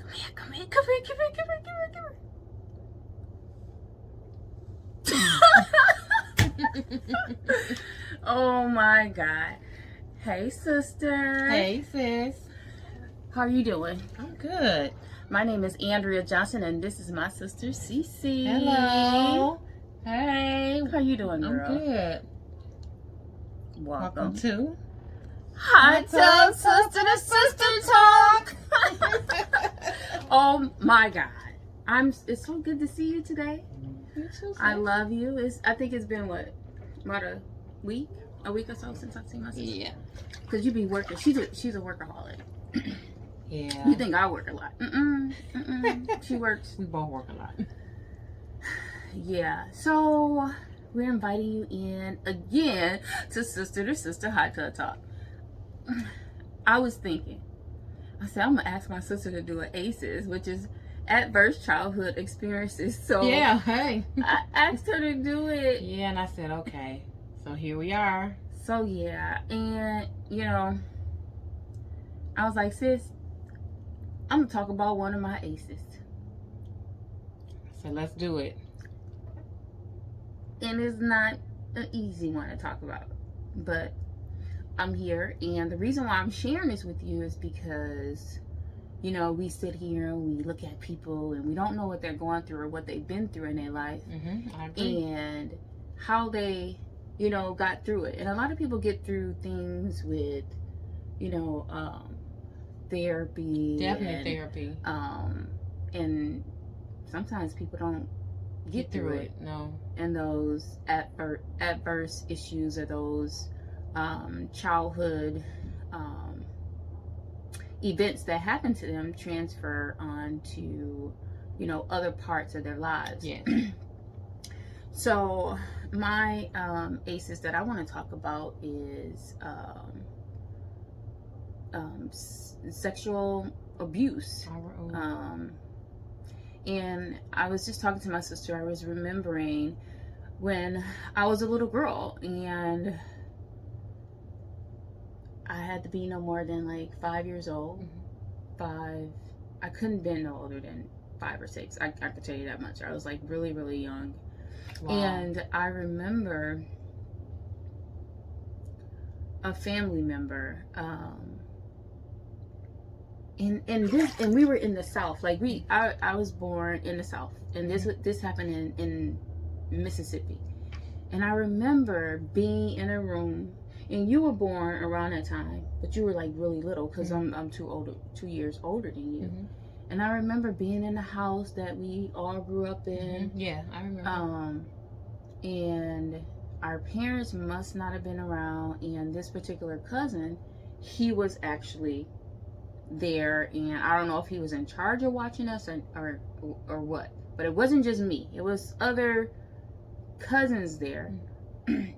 Come here, come here, come here, come here, come here, come here. Oh my God. Hey, sister. Hey, sis. How are you doing? I'm good. My name is Andrea Johnson, and this is my sister, Cece. Hello. Hey. How you doing, I'm girl? good. Welcome. to Hot Tub Sister to Sister Talk. Oh my God. It's so good to see you today. I love you. I think it's been what a week or so since I've seen my sister. Yeah. Cause you be working. She's a workaholic. Yeah. You think I work a lot? She works. We both work a lot. Yeah. So we're inviting you in again to Sister Hot Tub Talk. I was thinking. I said I'm gonna ask my sister to do an ACEs, which is adverse childhood experiences. So Yeah. Hey. I asked her to do it. Yeah, and I said okay. So here we are. So yeah, and I was like, sis, I'm gonna talk about one of my ACEs. So let's do it. And it's not an easy one to talk about, but I'm here, and the reason why I'm sharing this with you is because we sit here and we look at people and we don't know what they're going through or what they've been through in their life. I agree. And how they got through it. And a lot of people get through things with therapy. Definitely therapy. And sometimes people don't get through it. No. And those adverse issues or those childhood events that happen to them transfer on to other parts of their lives. Yes. So my ACEs that I want to talk about is sexual abuse. And I was just talking to my sister. I was remembering when I was a little girl and I had to be no more than like 5 years old. I couldn't be no older than 5 or 6. I could tell you that much. I was like really, really young. Wow. And I remember a family member, and we were in the South. Like I was born in the South, and this happened in Mississippi. And I remember being in a room, and you were born around that time, but you were like really little because I'm 2 years older than you. And I remember being in the house that we all grew up in. Yeah, I remember. And our parents must not have been around, and this particular cousin, he was actually there, and I don't know if he was in charge of watching us or what, but it wasn't just me. It was other cousins there,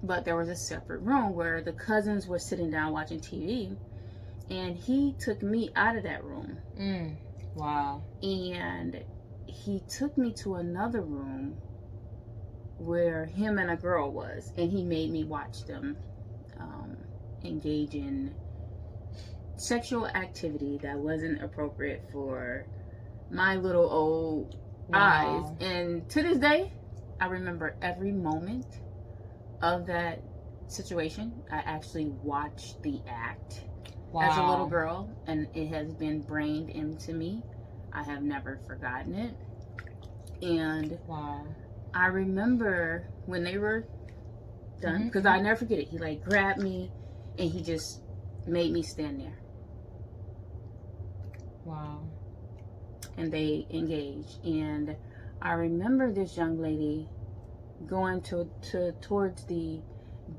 but there was a separate room where the cousins were sitting down watching TV, and he took me out of that room. Wow. And he took me to another room where him and a girl was, and he made me watch them engage in sexual activity that wasn't appropriate for my little old eyes. And to this day, I remember every moment of that situation. I actually watched the act as a little girl, and it has been brained into me. I have never forgotten it. And I remember when they were done, because I never forget it. He like grabbed me and he just made me stand there. Wow. And they engaged. And I remember this young lady going towards the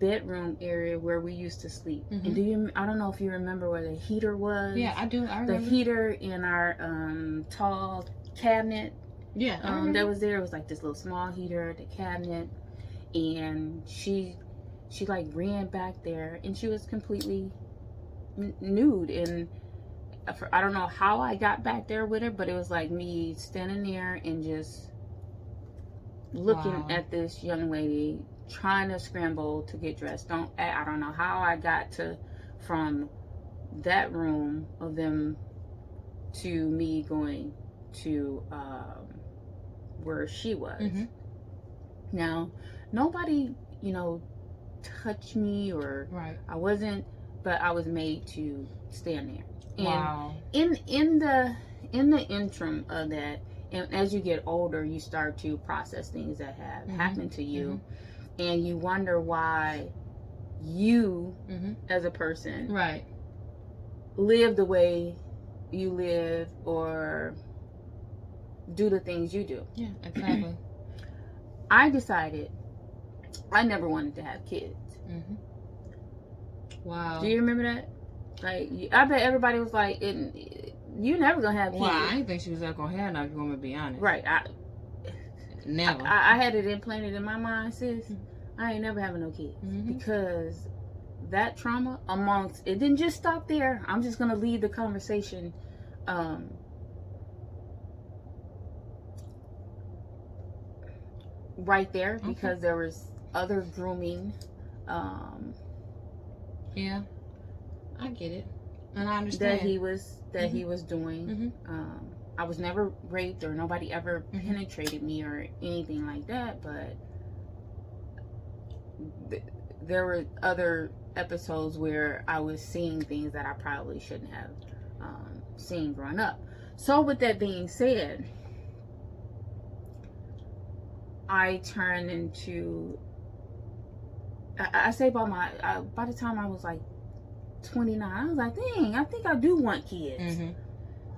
bedroom area where we used to sleep. And I don't know if you remember where the heater was. Yeah, I do. I remember. The heater in our tall cabinet. Yeah. That was there. It was like this little small heater, the cabinet, and she like ran back there, and she was completely nude. And I don't know how I got back there with her, but it was like me standing there and just looking at this young lady trying to scramble to get dressed. I don't know how I got from that room of them to me going to where she was. Mm-hmm. Now, nobody, touched me or Right. I wasn't, but I was made to stand there. And Wow. in the interim of that, and as you get older, you start to process things that have happened to you, and you wonder why you, as a person, right, live the way you live or do the things you do. Yeah, exactly. I decided I never wanted to have kids. Wow. Do you remember that? Like, I bet everybody was like, "You never gonna have kids." Well, I didn't think she was ever gonna have none. If you want me to be honest, Right? Never. I had it implanted in my mind, sis. I ain't never having no kids because that trauma amongst it didn't just stop there. I'm just gonna lead the conversation. Right there, because there was other grooming. Yeah, I get it, and I understand that he was doing. I was never raped or nobody ever penetrated me or anything like that, but there were other episodes where I was seeing things that I probably shouldn't have seen growing up. So with that being said, I turned into, I say by the time I was like 29, I was like, dang, I think I do want kids.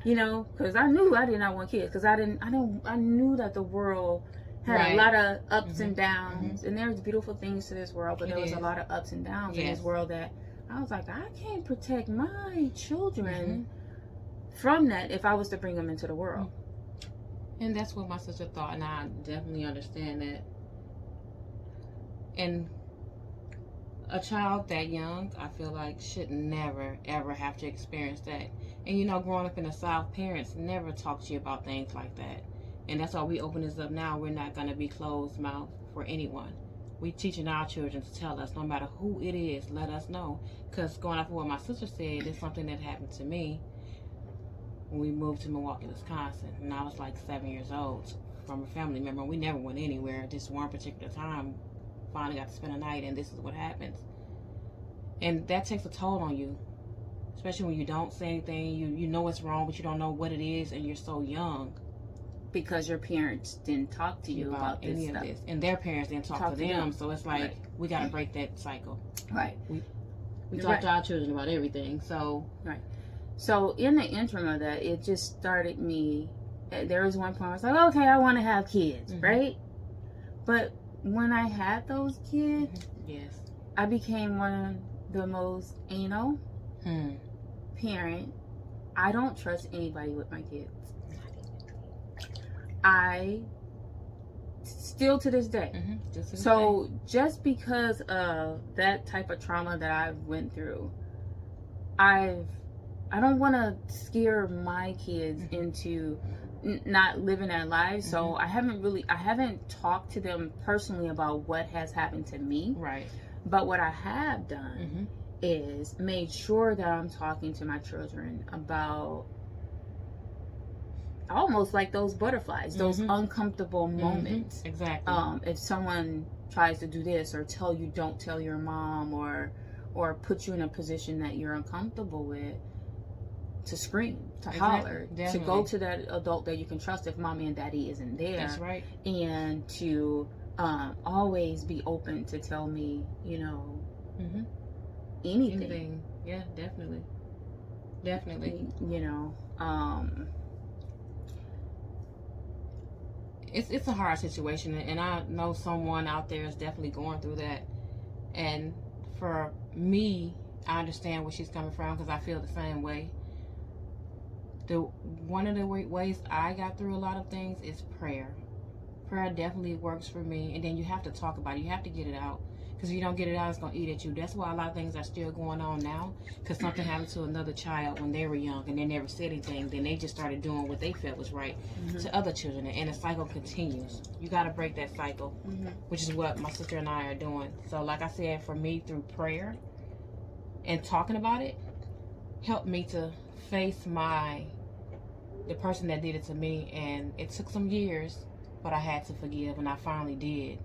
Because I knew I did not want kids, because I knew that the world had a lot of ups and downs, and there's beautiful things to this world, but there was a lot of ups and downs in this world that I was like, I can't protect my children from that if I was to bring them into the world. And that's what my sister thought, and I definitely understand that. And a child that young, I feel like, should never, ever have to experience that. And growing up in the South, parents never talk to you about things like that. And that's why we open this up now. We're not going to be closed mouth for anyone. We teaching our children to tell us, no matter who it is, let us know. Because going off of what my sister said, it's something that happened to me when we moved to Milwaukee, Wisconsin. And I was like 7 years old, from a family member. We never went anywhere. This one particular time, finally got to spend a night, and this is what happens. And that takes a toll on you, especially when you don't say anything. You know it's wrong, but you don't know what it is, and you're so young. Because your parents didn't talk to you about any this of this, and their parents didn't talk to them. So it's like, we got to break that cycle. Right. We talk to our children about everything. So So in the interim of that, it just started me. There was one point where I was like, okay, I want to have kids, right? But when I had those kids, I became one of the most anal parent. I don't trust anybody with my kids. I still to this day. Just because of that type of trauma that I went through, I don't want to scare my kids into not living their lives. So I haven't talked to them personally about what has happened to me. Right. But what I have done is made sure that I'm talking to my children about almost like those butterflies, those uncomfortable moments. Exactly. If someone tries to do this or don't tell your mom, or put you in a position that you're uncomfortable with, to scream, to holler, to go to that adult that you can trust if mommy and daddy isn't there. That's right. And to always be open to tell me, anything. Yeah, definitely. It's a hard situation, and I know someone out there is definitely going through that. And for me, I understand where she's coming from, because I feel the same way. One of the ways I got through a lot of things is prayer. Prayer definitely works for me, and then you have to talk about it. You have to get it out, because if you don't get it out, it's going to eat at you. That's why a lot of things are still going on now, because something happened to another child when they were young, and they never said anything. Then they just started doing what they felt was right to other children, and the cycle continues. You got to break that cycle, which is what my sister and I are doing. So like I said, for me, through prayer and talking about it, helped me to face my the person that did it to me, and it took some years, but I had to forgive, and I finally did.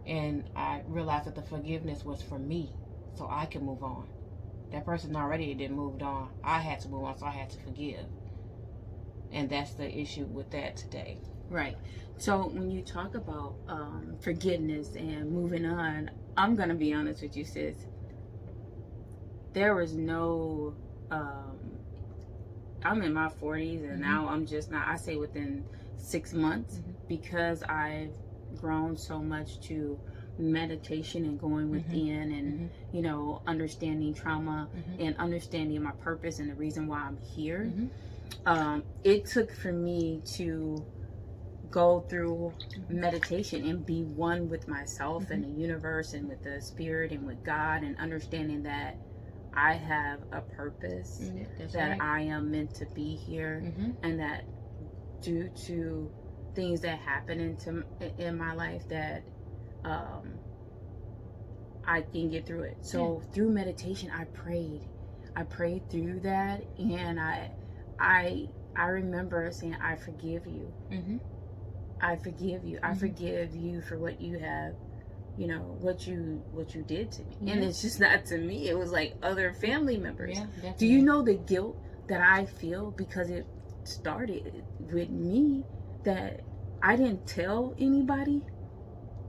And I realized that the forgiveness was for me, so I could move on. That person already didn't moved on. I had to move on, so I had to forgive. And that's the issue with that today. Right. So when you talk about forgiveness and moving on, I'm going to be honest with you, sis. There was no, I'm in my 40s and now I'm just not, I say within 6 months, because I've grown so much to meditation and going within and, you know, understanding trauma and understanding my purpose and the reason why I'm here. It took for me to go through meditation and be one with myself and the universe and with the spirit and with God, and understanding that I have a purpose, that I am meant to be here, and that due to things that happen in my life that I can get through it. So through meditation, I prayed through that, and I remember saying, I forgive you. I forgive you. I forgive you for what you have, you know, what you did to me. And it's just not to me. It was like other family members. Do you know the guilt that I feel because it started with me, that I didn't tell anybody,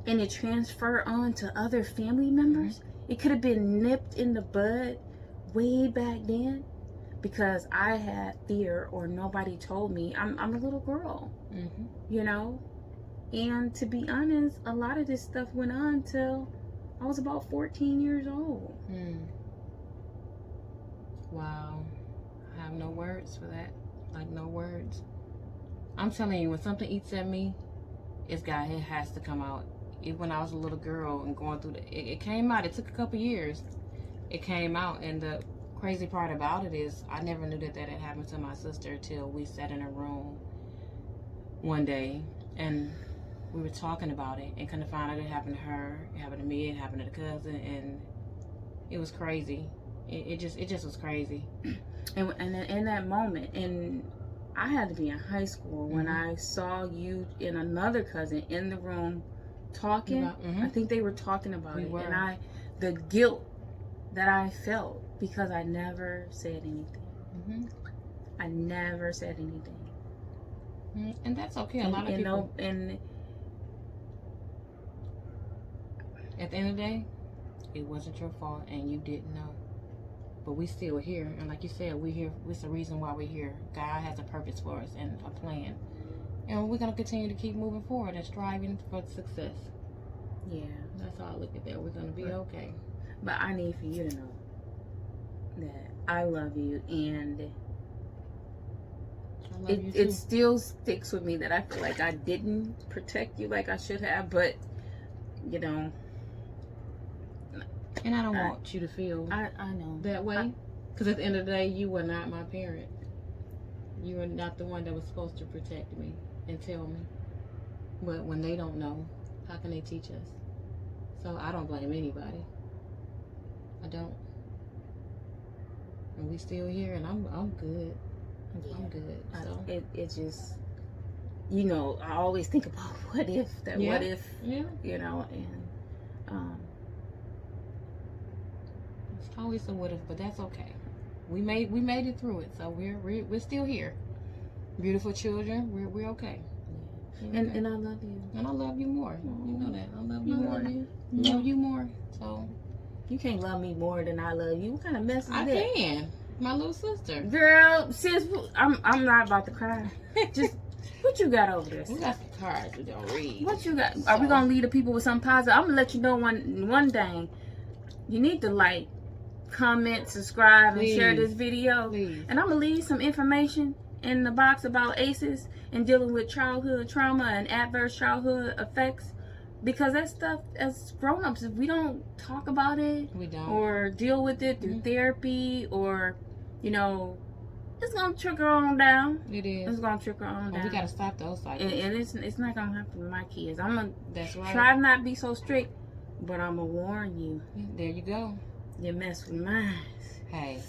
and it transferred on to other family members? It could have been nipped in the bud way back then, because I had fear or nobody told me. I'm a little girl, you know? And to be honest, a lot of this stuff went on till I was about 14 years old. Wow. I have no words for that. Like, no words. I'm telling you, when something eats at me, it has to come out. Even when I was a little girl and going through it came out. It took a couple years. It came out, and the crazy part about it is I never knew that had happened to my sister till we sat in a room one day and we were talking about it, and kind of found out it happened to her, it happened to me, it happened to the cousin, and it was crazy. It just was crazy. And in that moment, and I had to be in high school when I saw you and another cousin in the room talking. I think they were talking about it, and the guilt that I felt because I never said anything. I never said anything. And that's okay. A lot of people. And at the end of the day, it wasn't your fault, and you didn't know. But we still here, and like you said, we're here. It's the reason why we're here. God has a purpose for us and a plan, and we're gonna continue to keep moving forward and striving for success. Yeah, that's how I look at that. We're gonna be okay. But I need for you to know that I love you, and it still sticks with me that I feel like I didn't protect you like I should have. But you know. And I don't want you to feel I know that way, because at the end of the day, you were not my parent. You were not the one that was supposed to protect me and tell me. But when they don't know, how can they teach us? So I don't blame anybody. I don't. And we still here, and I'm good. Yeah. I'm good. So it just, you know, I always think about what if, you know, and it's always a what if, but that's okay. We made it through it, so we're still here. Beautiful children, we're okay. Yeah. And I love you. And I love you more. You know that. I love you more. Love you more. So you can't love me more than I love you. What kind of mess is that? I can. My little sister. Girl, sis, I'm not about to cry. Just what you got over there? We got some cards we don't read. What you got? Are we gonna leave the people with something positive? I'm gonna let you know one thing. You need to like, comment, subscribe, and share this video. And I'm gonna leave some information in the box about ACEs and dealing with childhood trauma and adverse childhood effects, because that stuff, as grown-ups, if we don't talk about it, we don't, or deal with it through therapy, or you know, it's gonna trickle on down. It is. It's gonna trickle on down. We gotta stop those cycles. And it's not gonna happen with my kids. I'm gonna That's right. try to not be so strict, but I'm gonna warn you. There you go. You mess with mine. Hey.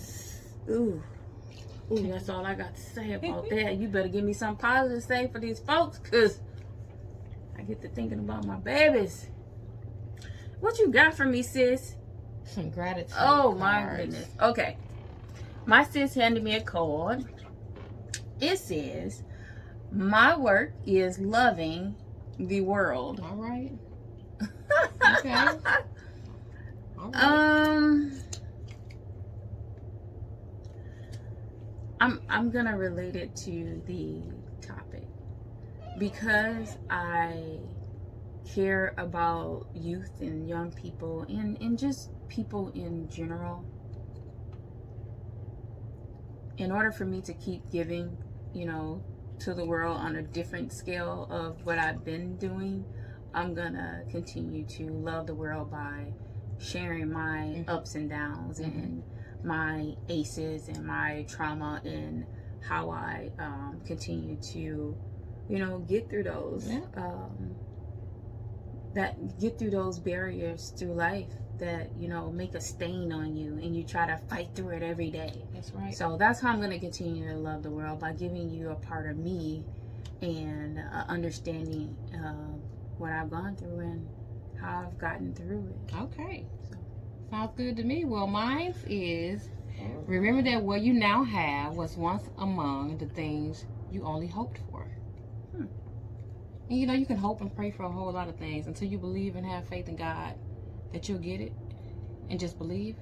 Ooh. Ooh, that's all I got to say about that. You better give me something positive to say for these folks, because I get to thinking about my babies. What you got for me, sis? Some gratitude. Oh, cards. my goodness. Okay. My sis handed me a card. It says, my work is loving the world. All right. Okay. All right. I'm gonna relate it to the topic because I care about youth and young people and just people in general. In order for me to keep giving, to the world on a different scale of what I've been doing, I'm gonna continue to love the world by sharing my ups and downs and my aces and my trauma and how I continue to, get through those, get through those barriers through life that, make a stain on you and you try to fight through it every day. That's right. So that's how I'm going to continue to love the world, by giving you a part of me and understanding what I've gone through and how I've gotten through it. Okay. Sounds good to me. Well, mine is, remember that what you now have was once among the things you only hoped for. And you can hope and pray for a whole lot of things until you believe and have faith in God that you'll get it, and just believe.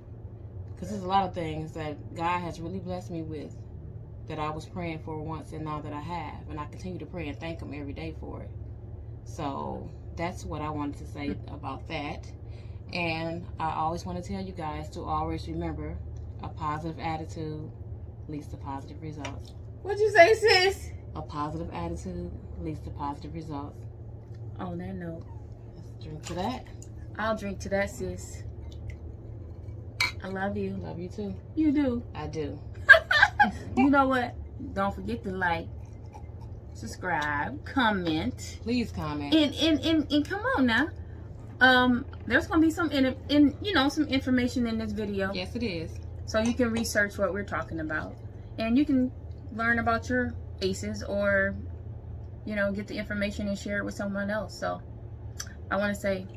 Because there's a lot of things that God has really blessed me with that I was praying for once, and now that I have, and I continue to pray and thank Him every day for it. So that's what I wanted to say about that. And I always want to tell you guys to always remember, a positive attitude leads to positive results. What'd you say, sis? A positive attitude leads to positive results. On that note, Let's drink to that. I'll drink to that, sis. I love you. Love you too. You do. I do. You know what? Don't forget to like, subscribe, comment. Please comment. And come on now. There's gonna be some some information in this video. Yes, it is. So you can research what we're talking about, and you can learn about your aces, or get the information and share it with someone else. So I want to say